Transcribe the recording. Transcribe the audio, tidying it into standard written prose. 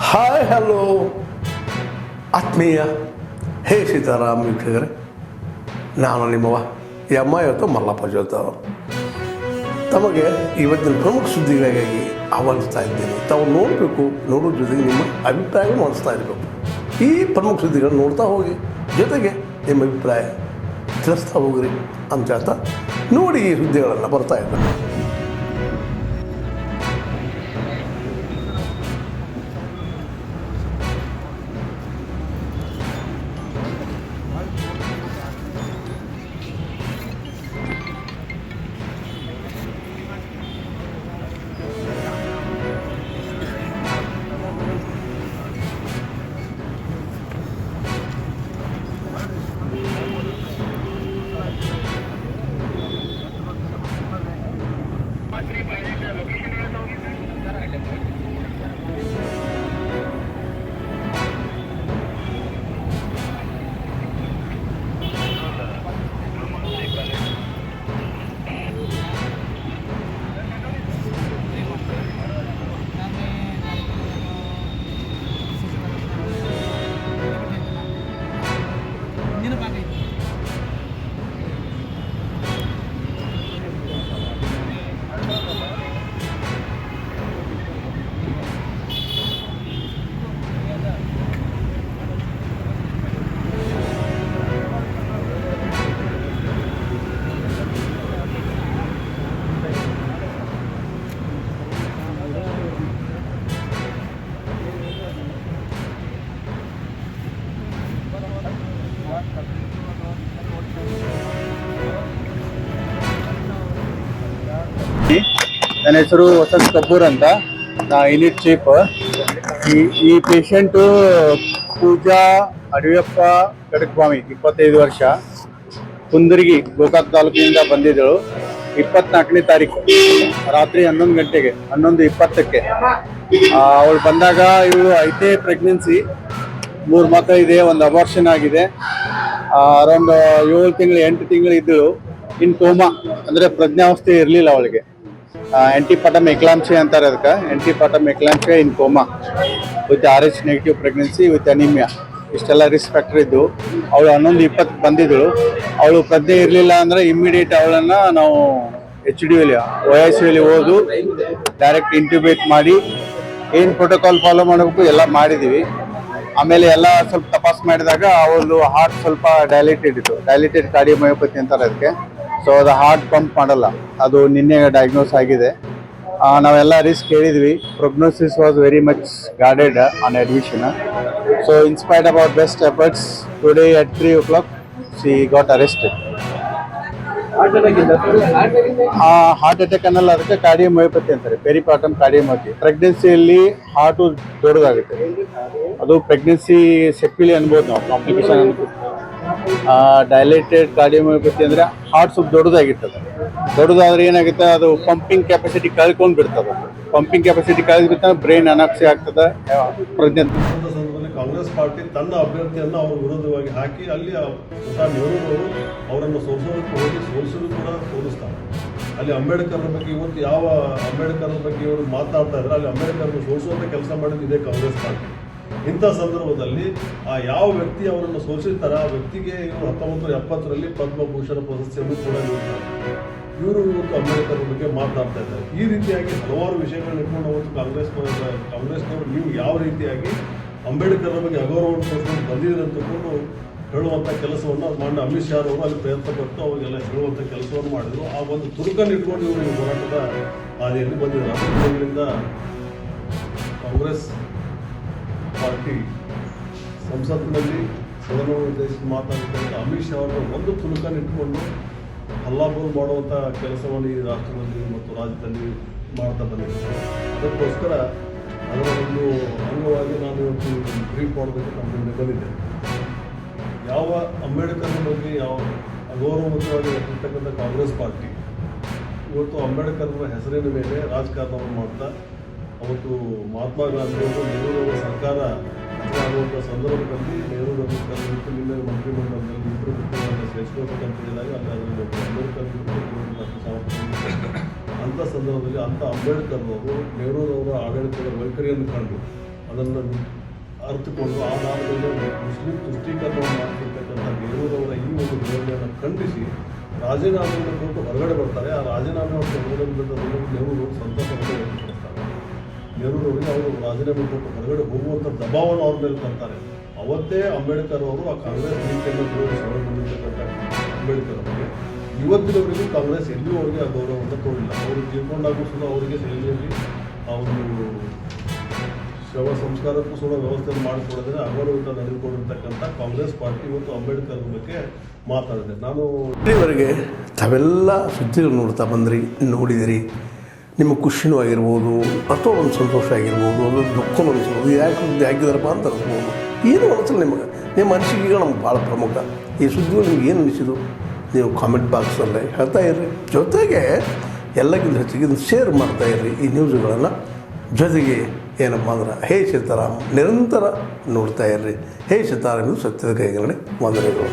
Hi hello ಆತ್ಮೀಯ ಹೇ ಸೀತಾರಾಮ್ ವೀಕ್ಷಕರೇ, ನಾನು ನಿಮ್ಮವ ಇವತ್ತು ಮಲ್ಲಪ್ಪ ಜೋತ ತಮಗೆ ಇವತ್ತಿನ ಪ್ರಮುಖ ಸುದ್ದಿಗಳಿಗಾಗಿ ಆಹ್ವಾನಿಸ್ತಾ ಇದ್ದೇನೆ. ತಾವು ನೋಡಬೇಕು, ನೋಡೋದ್ರ ಜೊತೆಗೆ ನಿಮ್ಮ ಅಭಿಪ್ರಾಯ ಮಾಡಿಸ್ತಾ ಇರಬೇಕು. ಈ ಪ್ರಮುಖ ಸುದ್ದಿಗಳನ್ನು ನೋಡ್ತಾ ಹೋಗಿ, ಜೊತೆಗೆ ನಿಮ್ಮ ಅಭಿಪ್ರಾಯ ತಿಳಿಸ್ತಾ ಹೋಗ್ರಿ ಅಂತ ನೋಡಿ ಈ ಸುದ್ದಿಗಳನ್ನು ಬರ್ತಾ ಇದ್ದಾರೆ. ನನ್ನ ಹೆಸರು ವಸಂತ್ ಕಪೂರ್ ಅಂತ, ನಾ ಯೂನಿಟ್ ಚೀಫ್. ಈ ಪೇಷಂಟು ಪೂಜಾ ಅಡಿಯಪ್ಪ ಕಡಕ್ಸ್ವಾಮಿ, 25 ವರ್ಷ, ಕುಂದರ್ಗಿ ಗೋಕಾಕ್ ತಾಲೂಕಿನಿಂದ ಬಂದಿದ್ದಳು. 24ನೇ ತಾರೀಕು ರಾತ್ರಿ 11 ಗಂಟೆಗೆ, 11:20ಕ್ಕೆ ಅವಳು ಬಂದಾಗ ಇವಳು ಐತೆ ಪ್ರೆಗ್ನೆನ್ಸಿ, 3 ಮಕ್ಕಳು ಇದೆ, ಒಂದು ಅಬಾರ್ಷನ್ ಆಗಿದೆ. ಅರೌಂಡ್ 7 ತಿಂಗಳು 8 ತಿಂಗಳು ಇದ್ದಳು. ಇನ್ ಕೋಮಾ ಅಂದರೆ ಪ್ರಜ್ಞಾವಸ್ಥೆ ಇರಲಿಲ್ಲ ಅವಳಿಗೆ. ಆಂಟಿಪಾಟಮ್ ಎಕ್ಲಾಂಪ್ಸಿಯಾ ಅಂತಾರೆ ಅದಕ್ಕೆ. Antepartum eclampsia in coma with RH negative pregnancy with anaemia, ಇಷ್ಟೆಲ್ಲ ರಿಸ್ಕ್ ಫ್ಯಾಕ್ಟರ್ ಇದ್ದು. ಅವಳು 11:20 ಬಂದಿದ್ದಳು. ಅವಳು ಪ್ರಜ್ಞೆ ಇರಲಿಲ್ಲ ಅಂದರೆ ಇಮ್ಮಿಡಿಯೇಟ್ ಅವಳನ್ನು ನಾವು HDUಲಿ OICUಲಿ ಹೋದು ಡೈರೆಕ್ಟ್ ಇಂಟ್ಯೂಬೇಟ್ ಮಾಡಿ ಏನು ಪ್ರೋಟೋಕಾಲ್ ಫಾಲೋ ಮಾಡಬೇಕು ಎಲ್ಲ ಮಾಡಿದ್ದೀವಿ. ಆಮೇಲೆ ಎಲ್ಲ ಸ್ವಲ್ಪ ತಪಾಸ್ ಮಾಡಿದಾಗ ಅವಳು ಹಾರ್ಟ್ ಸ್ವಲ್ಪ ಡೈಲೇಟೆಡ್ ಕಾರ್ಡಿಯೋಮಯೋಪತಿ ಅಂತಾರೆ ಅದಕ್ಕೆ. ಸೊ ಅದು ಹಾರ್ಟ್ ಪಂಪ್ ಮಾಡಲ್ಲ, ಅದು ನಿನ್ನೆ ಡಯಾಗ್ನೋಸ್ ಆಗಿದೆ. ನಾವೆಲ್ಲ ರಿಸ್ಕ್ ಹೇಳಿದ್ವಿ. Prognosis was very much guarded on admission. So inspired of our best efforts, today at 3 o'clock she got arrested. Heart attack ಅನ್ನಲ್ಲ, ಅದಕ್ಕೆ ಕಾರ್ಡಿಯೋಮಯೋಪತಿ ಅಂತಾರೆ, ಪೆರಿಪಾಟಮ್ ಕಾರ್ಡಿಯೋಮಯೋಪತಿ. ಪ್ರೆಗ್ನೆನ್ಸಿಯಲ್ಲಿ ಹಾರ್ಟು ದೊಡ್ಡದಾಗುತ್ತೆ, ಅದು ಪ್ರೆಗ್ನೆನ್ಸಿ ಸೆಕ್ಯುಲಿ ಅನ್ಬೋದು ನಾವು, ಕಾಂಪ್ಲಿಕೇಶನ್ ಅನ್ಬೋದು. ಡೈಲೇಟೆಡ್ ಕಾರ್ಡಿಯೋಮಯೋಪತಿ ಅಂದರೆ ಹಾರ್ಟ್ ಸ್ವಲ್ಪ ದೊಡ್ಡದಾದ್ರೆ ಏನಾಗುತ್ತೆ, ಅದು ಪಂಪಿಂಗ್ ಕೆಪಾಸಿಟಿ ಕಳ್ಕೊಂಡು ಬಿಡ್ತದೆ. ಪಂಪಿಂಗ್ ಕೆಪಾಸಿಟಿ ಕಳೆದ್ಬಿಟ್ಟು ಬ್ರೈನ್ ಅನಾಕ್ಸಿ ಆಗ್ತದೆ. ಪ್ರಜ್ಞೆ ಕಾಂಗ್ರೆಸ್ ಪಾರ್ಟಿ ತನ್ನ ಅಭ್ಯರ್ಥಿಯನ್ನು ಅವರ ವಿರೋಧವಾಗಿ ಹಾಕಿ ಅಲ್ಲಿ ನೆಹರು ಅವರನ್ನು ಸೋಲಿಸೋದಕ್ಕೆ ಹೋಗಿ ಸೋಲಿಸೋದು ಕೂಡ ಸೋಲಿಸ್ತಾರೆ. ಅಲ್ಲಿ ಅಂಬೇಡ್ಕರ್ ಬಗ್ಗೆ ಇವತ್ತು ಯಾವ ಅಂಬೇಡ್ಕರ್ ಬಗ್ಗೆ ಇವರು ಮಾತನಾಡ್ತಾ ಇದ್ದಾರೆ, ಅಲ್ಲಿ ಅಂಬೇಡ್ಕರ್ನ ಸೋಲಿಸುವಂಥ ಕೆಲಸ ಮಾಡಿದ್ದು ಇದೇ ಕಾಂಗ್ರೆಸ್ ಪಾರ್ಟಿ. ಇಂಥ ಸಂದರ್ಭದಲ್ಲಿ ಯಾವ ವ್ಯಕ್ತಿ ಅವರನ್ನು ಸೋಲಿಸಿರ್ತಾರೆ ಆ ವ್ಯಕ್ತಿಗೆ ಇವರು 1970ರಲ್ಲಿ ಪದ್ಮಭೂಷಣ ಪ್ರಶಸ್ತಿಯನ್ನು ಕೂಡ ನೀಡ್ತಾರೆ. ಇವರು ಇವತ್ತು ಅಂಬೇಡ್ಕರ್ ಬಗ್ಗೆ ಮಾತನಾಡ್ತಾ ಇದ್ದಾರೆ. ಈ ರೀತಿಯಾಗಿ ಹಲವಾರು ವಿಷಯಗಳನ್ನ ಇಟ್ಕೊಂಡು ಅವತ್ತು ಕಾಂಗ್ರೆಸ್ನವರು ನೀವು ಯಾವ ರೀತಿಯಾಗಿ ಅಂಬೇಡ್ಕರ್ ಬಗ್ಗೆ ಅಗೌರವವನ್ನು ತೋರಿಸ್ಕೊಂಡು ಬಂದಿದ್ದಾರೆ ಅಂತಕೊಂಡು ಹೇಳುವಂಥ ಕೆಲಸವನ್ನು ಮಾನ್ಯ ಅಮಿತ್ ಶಾ ಅವರು ಅಲ್ಲಿ ಪ್ರಯತ್ನ ಪಟ್ಟು ಅವರಿಗೆಲ್ಲ ಹೇಳುವಂಥ ಕೆಲಸವನ್ನು ಮಾಡಿದರು. ಆ ಒಂದು ತುರುಕನ್ನು ಇಟ್ಕೊಂಡು ಇವರು ಈ ಹೋರಾಟದ ಹಾದಿಯಲ್ಲಿ ಬಂದಿದ್ದಾರೆ. ಅದರಿಂದ ಕಾಂಗ್ರೆಸ್ ಪಾರ್ಟಿ ಸಂಸತ್ತಿನಲ್ಲಿ ಸದನವನ್ನು ಉದ್ದೇಶಿಸಿ ಮಾತನಾಡಿದಂಥ ಅಮಿತ್ ಶಾ ಅವರ ಒಂದು ತುಣುಕನ್ನು ಇಟ್ಟುಕೊಂಡು ಹಲ್ಲಾಬೋಲ್ ಮಾಡುವಂಥ ಕೆಲಸವನ್ನು ಈ ರಾಷ್ಟ್ರದಲ್ಲಿ ಮತ್ತು ರಾಜ್ಯದಲ್ಲಿ ಮಾಡ್ತಾ ಬಂದಿದ್ದಾರೆ. ಅದಕ್ಕೋಸ್ಕರ ಅದರ ಒಂದು ಅಂಗವಾಗಿ ನಾನು ಇವತ್ತು ಬ್ರೀಫ್ ಮಾಡೋದಕ್ಕೆ ನಮ್ಮ ಮುಂದೆ ಬಂದಿದ್ದೇನೆ. ಯಾವ ಅಂಬೇಡ್ಕರ್ ಬಗ್ಗೆ ಯಾವ ಅಗೌರವವಾಗಿ ಇರ್ತಕ್ಕಂಥ ಕಾಂಗ್ರೆಸ್ ಪಾರ್ಟಿ ಇವತ್ತು ಅಂಬೇಡ್ಕರ್ನ ಹೆಸರಿನ ಮೇಲೆ ರಾಜಕಾರಣವನ್ನು ಮಾಡ್ತಾ ಅವತ್ತು ಮಹಾತ್ಮ ಗಾಂಧಿಯವರು ನೆಹರೂರವರ ಸರ್ಕಾರ ಆಗುವಂಥ ಸಂದರ್ಭದಲ್ಲಿ ನೆಹರೂರವರು ಕರೆದಿತ್ತು. ನಿನ್ನೆ ಮಂತ್ರಿಮಂಡಲದಲ್ಲಿ ಇಬ್ಬರು ಮುಖ್ಯಮಂತ್ರಿ ಸೇರಿಸ್ಕೋಬೇಕಂತ ಹೇಳಿದಾಗ ಅಲ್ಲಿ ಅದರಲ್ಲಿ ಅಂಬೇಡ್ಕರ್ ಅಂಥ ಸಂದರ್ಭದಲ್ಲಿ ಅಂಥ ಅಂಬೇಡ್ಕರ್ ಅವರು ನೆಹರೂರವರ ಆಡಳಿತದ ವೈಖರಿಯನ್ನು ಕಂಡು ಅದನ್ನು ಅರ್ಥಕೊಂಡು ಆ ದಾರದಲ್ಲಿ ಮುಸ್ಲಿಂ ತುಷ್ಟೀಕರಣವನ್ನು ಮಾಡ್ತಿರ್ತಕ್ಕಂಥ ನೆಹರೂರವರ ಈ ಒಂದು ಧೋರಣೆಯನ್ನು ಖಂಡಿಸಿ ರಾಜೀನಾಮೆಯನ್ನು ಕೊಟ್ಟು ಹೊರಗಡೆ ಬರ್ತಾರೆ. ಆ ರಾಜೀನಾಮೆ ಮತ್ತು ಹೊರಗಡೆ ನೆಹರೂರು ಸಂತಸವನ್ನು ವ್ಯಕ್ತಪಡಿಸ್ತಾರೆ. ನೆಹರೂರವರಿಗೆ ಅವರು ರಾಜೀನಾಮೆ ಕೊಟ್ಟು ಹೊರಗಡೆ ಹೋಗುವಂಥ ದಬಾವನ್ನು ಅವ್ರ ಮೇಲೆ ತರ್ತಾರೆ. ಅವತ್ತೇ ಅಂಬೇಡ್ಕರ್ ಅವರು ಆ ಕಾಂಗ್ರೆಸ್ ನೀತಿಯನ್ನು ವಿರೋಧಿಸಿ ಹೊರಬಂದಿರ್ತಕ್ಕಂಥ ಅಂಬೇಡ್ಕರ್ ಅವರಿಗೆ ಇವತ್ತಿನವರೆಗೂ ಕಾಂಗ್ರೆಸ್ ಎಲ್ಲಿಯೂ ಅವರಿಗೆ ಆ ಗೌರವವನ್ನು ತೋರಿಲ್ಲ. ಅವರು ತೀರ್ಕೊಂಡಾಗೂ ಸಹ ಅವರಿಗೆ ಶೈಲಿಯಲ್ಲಿ ಆ ಒಂದು ಶವ ಸಂಸ್ಕಾರಕ್ಕೂ ಸಹ ವ್ಯವಸ್ಥೆಯನ್ನು ಮಾಡಿಕೊಡೋದ್ರೆ ಅಗೌರವಿತ ನಡೆದುಕೊಂಡಿರ್ತಕ್ಕಂಥ ಕಾಂಗ್ರೆಸ್ ಪಾರ್ಟಿ ಇವತ್ತು ಅಂಬೇಡ್ಕರ್ ಬಗ್ಗೆ ಮಾತಾಡಿದೆ. ನಾನು ಇಲ್ಲಿವರೆಗೆ ತಾವೆಲ್ಲ ಸುದ್ದಿಗಳು ನೋಡ್ತಾ ಬಂದ್ರಿ, ನೋಡಿದಿರಿ. ನಿಮಗೆ ಖುಷಿನೂ ಆಗಿರ್ಬೋದು, ಅಥವಾ ಒಂದು ಸಂತೋಷ ಆಗಿರ್ಬೋದು, ಅದು ದುಃಖನೂ ಅನಿಸ್ಬೋದು. ಯಾಕೆ ಸುದ್ದಿ ಹಾಕಿದಾರಪ್ಪ ಅಂತ ಅನಿಸ್ಬೋದು. ಏನು ಅನಿಸಲ್ಲ ನಿಮಗೆ, ನಿಮ್ಮ ಅನಿಸಿಕೆಗಳು ನಮ್ಗೆ ಭಾಳ ಪ್ರಮುಖ. ಈ ಸುದ್ದಿಗಳು ನಿಮ್ಗೆ ಏನು ಅನಿಸಿದ್ರು ನೀವು ಕಾಮೆಂಟ್ ಬಾಕ್ಸಲ್ಲೇ ಹೇಳ್ತಾ ಇರ್ರಿ. ಜೊತೆಗೆ ಎಲ್ಲಕ್ಕಿಂತ ಹೆಚ್ಚಿಗೆ ಇದನ್ನು ಶೇರ್ ಮಾಡ್ತಾಯಿರ್ರಿ ಈ ನ್ಯೂಸ್ಗಳನ್ನು. ಜೊತೆಗೆ ಏನಪ್ಪ ಅಂದ್ರೆ ಹೇ ಸೀತಾರಾಮ್ ನಿರಂತರ ನೋಡ್ತಾ ಇರ್ರಿ. ಹೇ ಸೀತಾರಾಮ್ ಇದು ಸತ್ಯದ ಕೈಗರಣೆ. ವಂದನೆಗಳು.